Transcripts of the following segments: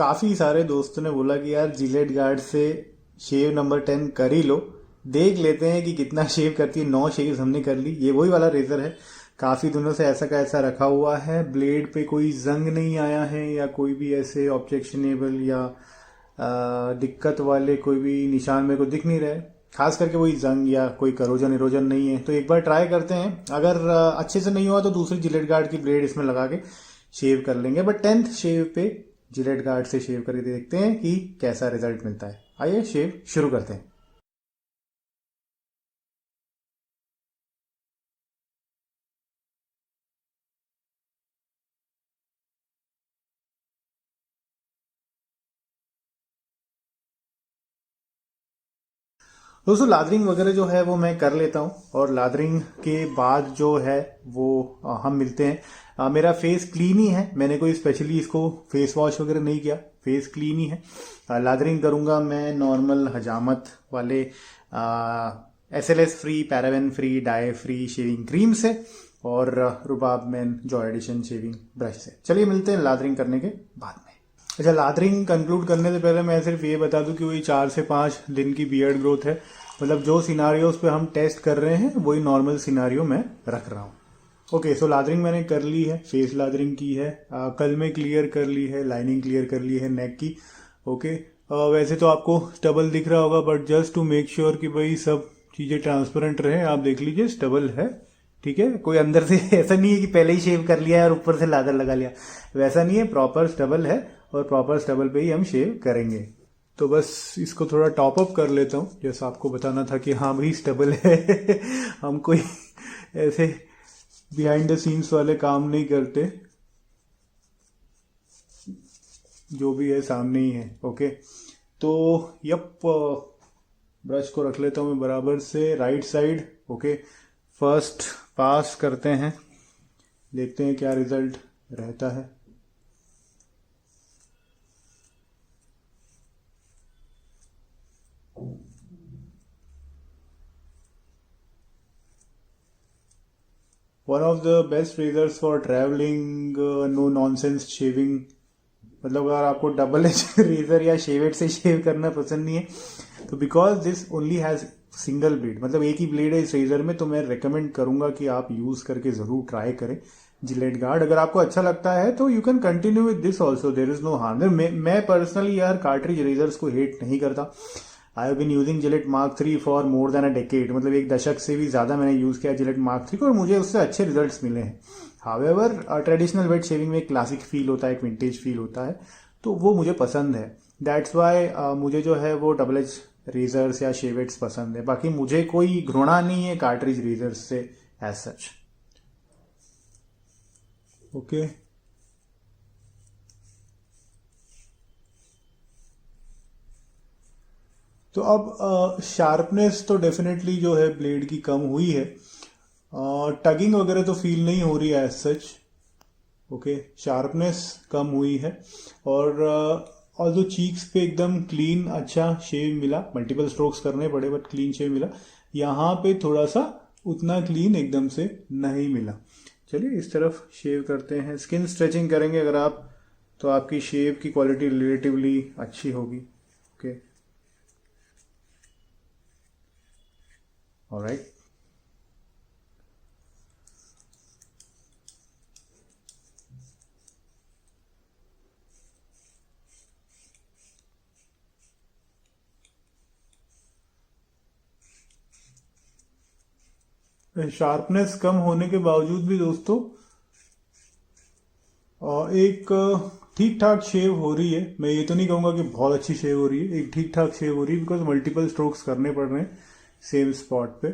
काफ़ी सारे दोस्तों ने बोला कि यार जिलेट गार्ड से शेव नंबर 10 कर ही लो, देख लेते हैं कि कितना शेव करती है। 9 शेव्स हमने कर ली। ये वही वाला रेजर है, काफ़ी दिनों से ऐसा का ऐसा रखा हुआ है। ब्लेड पे कोई जंग नहीं आया है या कोई भी ऐसे ऑब्जेक्शनेबल या दिक्कत वाले कोई भी निशान मेरे को दिख नहीं रहे। खास करके वही जंग या कोई करोजन इरोजन नहीं है। तो एक बार ट्राई करते हैं, अगर अच्छे से नहीं हुआ तो दूसरी जिलेट गार्ड की ब्लेड इसमें लगा के शेव कर लेंगे। बट 10th शेव पे जिलेट गार्ड से शेव करके देखते हैं कि कैसा रिजल्ट मिलता है। आइए शेव शुरू करते हैं। दोस्तों लादरिंग वगैरह जो है वो मैं कर लेता हूँ, और लादरिंग के बाद जो है वो हम मिलते हैं। मेरा फेस क्लीन ही है, मैंने कोई स्पेशली इसको फेस वॉश वगैरह नहीं किया, फेस क्लीन ही है। लादरिंग करूँगा मैं नॉर्मल हजामत वाले SLS free, paraben free, dye free shaving cream से और रुबाब man joy edition shaving brush से। चलिए मिलते हैं लादरिंग करने के बाद में। अच्छा, लादरिंग कंक्लूड करने से पहले मैं सिर्फ ये बता दूं कि वही 4 से 5 दिन की बियर्ड ग्रोथ है। मतलब जो सिनारियोज पे हम टेस्ट कर रहे हैं वही नॉर्मल सिनारियो मैं रख रहा हूँ। ओके, सो लादरिंग मैंने कर ली है, फेस लादरिंग की है, कल में क्लियर कर ली है, लाइनिंग क्लियर कर ली है नेक की। ओके, वैसे तो आपको स्टबल दिख रहा होगा, but just to make sure कि भाई सब चीज़ें ट्रांसपेरेंट रहे, आप देख लीजिए स्टबल है। ठीक है, कोई अंदर से ऐसा नहीं है कि पहले ही शेव कर लिया है और ऊपर से लादर लगा लिया, वैसा नहीं है। प्रॉपर स्टबल है और प्रॉपर स्टबल पे ही हम शेव करेंगे। तो बस इसको थोड़ा टॉप अप कर लेता हूँ, जैसा आपको बताना था कि हाँ भाई स्टबल है। हम कोई ऐसे बिहाइंड द सीन्स वाले काम नहीं करते, जो भी है सामने ही है। ओके, तो यप, ब्रश को रख लेता हूँ मैं बराबर से right side. Okay, first pass करते हैं, देखते हैं क्या रिजल्ट रहता है। One of the best razors for travelling, no nonsense shaving. मतलब अगर आपको डबल एज रेजर या शेवेट से शेव करना पसंद नहीं है तो because this only has single blade, मतलब एक ही ब्लेड है इस रेजर में, तो मैं रेकमेंड करूंगा कि आप यूज करके जरूर ट्राई करें जिलेट गार्ड। अगर आपको अच्छा लगता है तो you can continue with this also, there is no harm. मैं पर्सनली यार कार्ट्रिज रेजर्स को हेट नहीं करता। I have been using Gillette Mark 3 for more than a decade, मतलब एक दशक से भी ज्यादा मैंने यूज किया जिलेट मार्क 3 को और मुझे उससे अच्छे रिजल्ट्स मिले हैं। हावेवर ट्रेडिशनल वेट शेविंग में एक क्लासिक फील होता है, एक विंटेज फील होता है, तो वो मुझे पसंद है। दैट्स वाई मुझे जो है वो डबल एज रेजर्स या शेवेट्स पसंद है। बाकी मुझे कोई घृणा नहीं है कार्ट्रिज रेजर्स से एज सच। ओके, तो अब शार्पनेस तो डेफिनेटली जो है ब्लेड की कम हुई है। टगिंग वगैरह तो फील नहीं हो रही है एज सच। ओके, शार्पनेस कम हुई है और जो चीक्स पे एकदम क्लीन अच्छा शेव मिला। मल्टीपल स्ट्रोक्स करने पड़े बट क्लीन शेव मिला। यहाँ पे थोड़ा सा उतना क्लीन एकदम से नहीं मिला। चलिए इस तरफ शेव करते हैं, स्किन स्ट्रेचिंग करेंगे अगर आप, तो आपकी शेव की क्वालिटी रिलेटिवली अच्छी होगी। Okay, alright. शार्पनेस कम होने के बावजूद भी दोस्तों एक ठीक ठाक शेव हो रही है। मैं ये तो नहीं कहूँगा कि बहुत अच्छी शेव हो रही है, एक ठीक ठाक शेव हो रही है बिकॉज मल्टीपल स्ट्रोक्स करने पड़ रहे हैं सेम स्पॉट पे।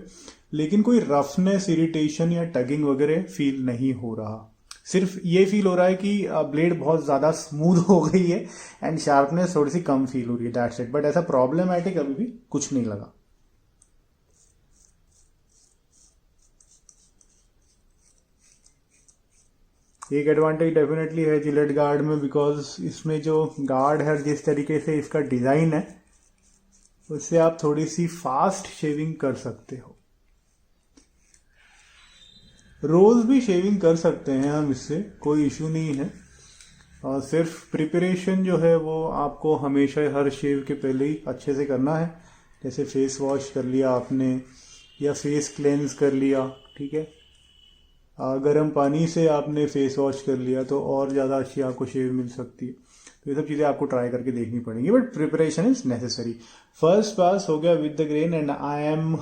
लेकिन कोई रफनेस, इरिटेशन या टगिंग वगैरह फील नहीं हो रहा। सिर्फ ये फील हो रहा है कि ब्लेड बहुत ज़्यादा स्मूथ हो गई है एंड शार्पनेस थोड़ी सी कम फील हो रही है, दैट्स इट। बट ऐसा प्रॉब्लमैटिक अभी भी कुछ नहीं लगा। एक एडवांटेज डेफिनेटली है जिलेट गार्ड में, बिकॉज इसमें जो गार्ड है, जिस तरीके से इसका डिज़ाइन है, उससे आप थोड़ी सी फास्ट शेविंग कर सकते हो। रोज भी शेविंग कर सकते हैं हम, इससे कोई इशू नहीं है। सिर्फ प्रिपरेशन जो है वो आपको हमेशा हर शेव के पहले ही अच्छे से करना है। जैसे फेस वॉश कर लिया आपने या फेस क्लेंस कर लिया, ठीक है। गर्म पानी से आपने फेस वॉश कर लिया तो और ज़्यादा अच्छी आपको शेव मिल सकती है। तो ये सब चीज़ें आपको ट्राई करके देखनी पड़ेंगी, but preparation is necessary. First pass हो गया with the grain and I am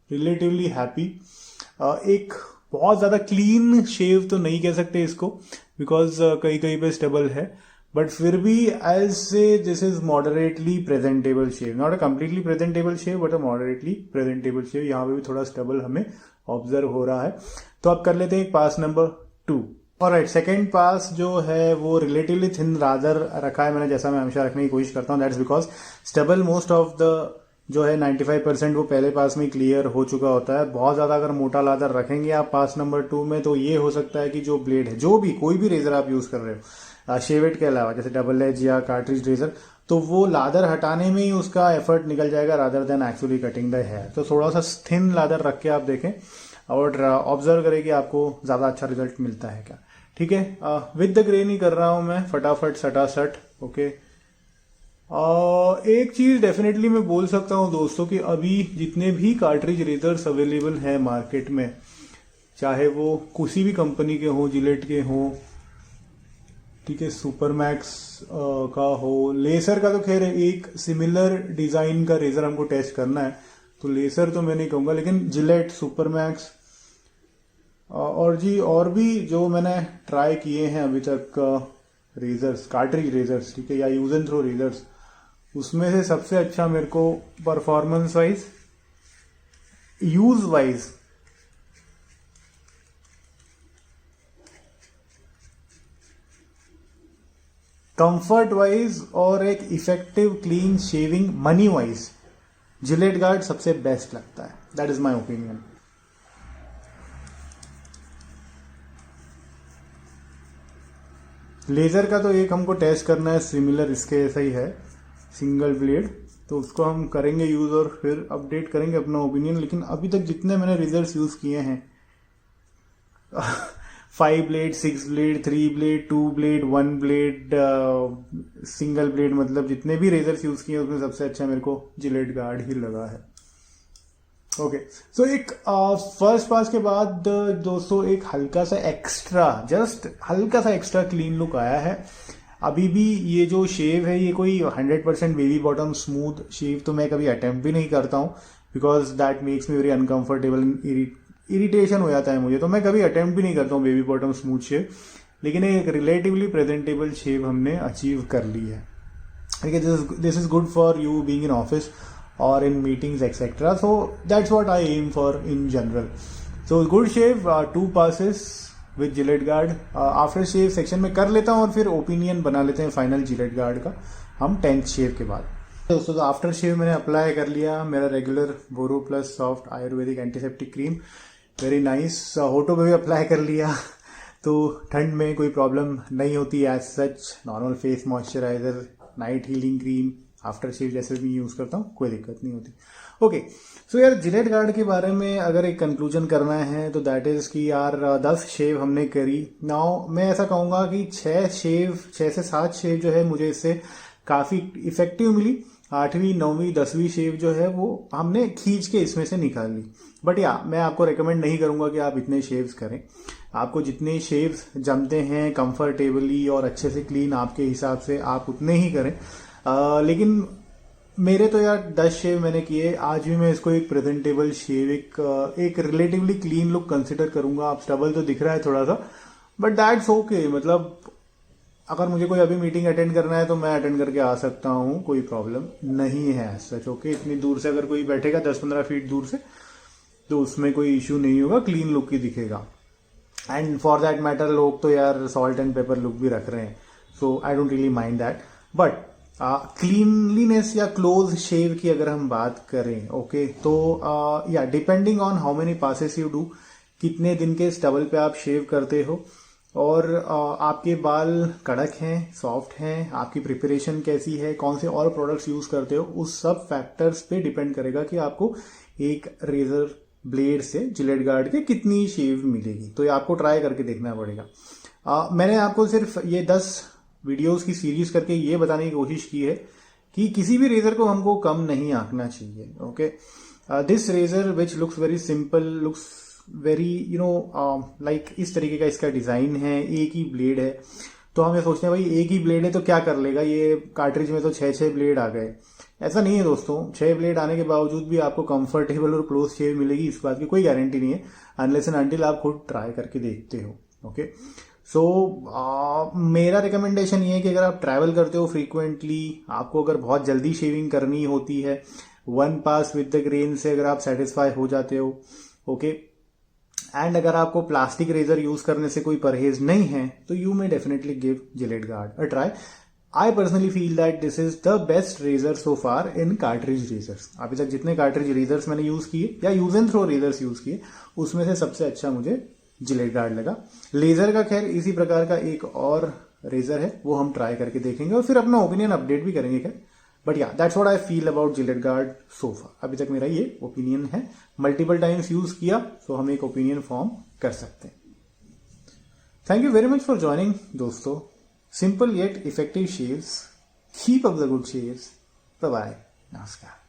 relatively happy. एक बहुत ज़्यादा क्लीन शेव तो नहीं कह सकते इसको, बिकॉज कहीं कहीं पे स्टेबल है, बट फिर भी एज से this is moderately presentable shave, not a completely presentable shave but a moderately presentable shave. यहाँ पे भी थोड़ा स्टेबल हमें ऑब्जर्व हो रहा है। तो अब कर लेते हैं पास नंबर 2। ऑलराइट, सेकंड पास जो है वो रिलेटिवली थिन रादर रखा है मैंने, जैसा मैं हमेशा रखने की कोशिश करता हूँ। That's because stable most of the जो है 95% वो पहले पास में क्लियर हो चुका होता है। बहुत ज्यादा अगर मोटा लादर रखेंगे आप पास नंबर 2 में तो ये हो सकता है कि जो ब्लेड है, जो भी कोई भी रेजर आप यूज कर रहे हो शेवेट के अलावा, जैसे डबल एज या कार्ट्रिज रेजर, तो वो लादर हटाने में ही उसका एफर्ट निकल जाएगा rather than actually cutting the hair. तो थोड़ा सा थिन लादर रख के आप देखें और ऑब्जर्व करें कि आपको ज्यादा अच्छा रिजल्ट मिलता है क्या, ठीक है। विद द ग्रेन ही कर रहा हूं मैं, फटाफट सटासट, ओके। एक चीज डेफिनेटली मैं बोल सकता हूं दोस्तों कि अभी जितने भी कार्ट्रिज रेजर्स अवेलेबल हैं मार्केट में, चाहे वो किसी भी कंपनी के हो, जिलेट के हो, ठीक है, सुपरमैक्स का हो, लेसर का तो खैर एक सिमिलर डिजाइन का रेजर हमको टेस्ट करना है तो लेसर तो मैं नहीं कहूंगा, लेकिन जिलेट, सुपरमैक्स और भी जो मैंने ट्राई किए हैं अभी तक रेजर्स, कार्ट्रिज रेजर्स, ठीक है, या यूज एंड थ्रो रेजर्स, उसमें से सबसे अच्छा मेरे को performance wise, use wise, comfort wise और एक effective clean shaving money wise Gillette Guard सबसे बेस्ट लगता है। That is my opinion. Laser का तो एक हमको टेस्ट करना है, सिमिलर इसके ऐसा ही है, सिंगल ब्लेड, तो उसको हम करेंगे यूज और फिर अपडेट करेंगे अपना ओपिनियन। लेकिन अभी तक जितने मैंने रेजर्स यूज किए हैं 5 blade, 6 blade, 3 blade, 2 blade, 1 blade, single blade, मतलब जितने भी रेजर्स यूज किए उसमें सबसे अच्छा मेरे को जिलेट गार्ड ही लगा है। ओके, सो एक फर्स्ट पास के बाद दोस्तों एक हल्का सा एक्स्ट्रा, जस्ट हल्का सा एक्स्ट्रा क्लीन लुक आया है। अभी भी ये जो शेव है ये कोई 100% बेबी बॉटम स्मूथ शेव तो मैं कभी अटेम्प्ट भी नहीं करता हूँ, because that makes me very uncomfortable, irritation हो जाता है मुझे, तो मैं कभी अटेम्प्ट भी नहीं करता हूँ बेबी बॉटम स्मूथ शेव। लेकिन एक रिलेटिवली प्रेजेंटेबल शेव हमने अचीव कर ली है, ठीक है। This is good for you being in office और in meetings etcetera, so that's what I am for in general. So good shave, 2 passes विद Gillette guard. After shave section में कर लेता हूँ और फिर ओपिनियन बना लेते हैं फाइनल जिलेट गार्ड का हम 10th शेव के बाद। दोस्तों, तो आफ्टर शेव मैंने अप्लाई कर लिया मेरा regular Boroplus soft ayurvedic antiseptic cream, very nice. होटो पे भी अप्लाई कर लिया तो ठंड में कोई प्रॉब्लम नहीं होती as such. Normal face moisturiser, night healing cream, after shave जैसे भी यूज करता हूँ, कोई दिक्कत नहीं होती। ओके, सो यार जिलेट गार्ड के बारे में अगर एक कंक्लूजन करना है तो दैट इज कि यार 10 शेव हमने करी। नाउ मैं ऐसा कहूंगा कि 6 से 7 शेव जो है मुझे इससे काफी इफेक्टिव मिली। 8वीं 9वीं 10वीं शेव जो है वो हमने खींच के इसमें से निकाल ली। बट या मैं आपको रेकमेंड नहीं करूंगा कि आप इतने शेव्स करें। आपको जितने शेव्स जमते हैं कंफर्टेबली और अच्छे से क्लीन आपके हिसाब से आप उतने ही करें। लेकिन मेरे तो यार 10 शेव मैंने किए, आज भी मैं इसको एक प्रेजेंटेबल शेव, एक रिलेटिवली क्लीन लुक कंसिडर करूंगा। आप स्टबल तो दिख रहा है थोड़ा सा, बट दैट्स ओके। मतलब अगर मुझे कोई अभी मीटिंग अटेंड करना है तो मैं अटेंड करके आ सकता हूँ, कोई प्रॉब्लम नहीं है सच। ओके, इतनी दूर से अगर कोई बैठेगा 10-15 फीट दूर से तो उसमें कोई इश्यू नहीं होगा, क्लीन लुक ही दिखेगा। एंड फॉर दैट मैटर लोग तो यार सॉल्ट एंड पेपर लुक भी रख रहे हैं, so I don't really mind that. But cleanliness या क्लोज शेव की अगर हम बात करें, ओके, तो या depending on how many passes you do, कितने दिन के स्टबल पे आप शेव करते हो, और आपके बाल कड़क हैं, सॉफ्ट हैं, आपकी प्रिपरेशन कैसी है, कौन से और प्रोडक्ट्स यूज करते हो, उस सब फैक्टर्स पे डिपेंड करेगा कि आपको एक रेजर ब्लेड से जिलेट गार्ड के कितनी शेव मिलेगी। तो ये आपको ट्राई करके देखना पड़ेगा। मैंने आपको सिर्फ ये 10 वीडियोस की सीरीज करके ये बताने की कोशिश की है कि किसी भी रेजर को हमको कम नहीं आंकना चाहिए। Okay, this razor which looks very simple, looks very like इस तरीके का इसका डिजाइन है, एक ही ब्लेड है। तो हम ये सोचते हैं भाई एक ही ब्लेड है तो क्या कर लेगा, ये कार्ट्रिज में तो 6 ब्लेड आ गए। ऐसा नहीं है दोस्तों, 6 ब्लेड आने के बावजूद भी आपको कंफर्टेबल और क्लोज शेव मिलेगी, इस बात की कोई गारंटी नहीं है अनलेस एंड अनटिल आप खुद ट्राई करके देखते हो। ओके, सो मेरा रिकमेंडेशन ये है कि अगर आप ट्रैवल करते हो फ्रीक्वेंटली, आपको अगर बहुत जल्दी शेविंग करनी होती है, one pass with the grain से अगर आप सेटिस्फाई हो जाते हो, ओके, एंड अगर आपको प्लास्टिक रेजर यूज करने से कोई परहेज नहीं है तो you may definitely give Gillette Guard a try. I personally feel that this is the best razor so far in cartridge razors. अभी तक जितने कार्ट्रिज रेजर्स मैंने यूज किए या use and throw razors use किए उसमें से सबसे अच्छा मुझे जिलेट गार्ड लगा। लेजर का खैर इसी प्रकार का एक और रेजर है, वो हम ट्राई करके देखेंगे और फिर अपना ओपिनियन अपडेट भी करेंगे खैर। But yeah that's what I feel about Gillette guard so far. अभी तक मेरा ये ओपिनियन है, मल्टीपल टाइम्स यूज किया तो हम एक ओपिनियन फॉर्म कर सकते हैं। Thank you very much for joining दोस्तों। Simple yet effective shaves, keep up the good shaves. Bye bye, नमस्कार।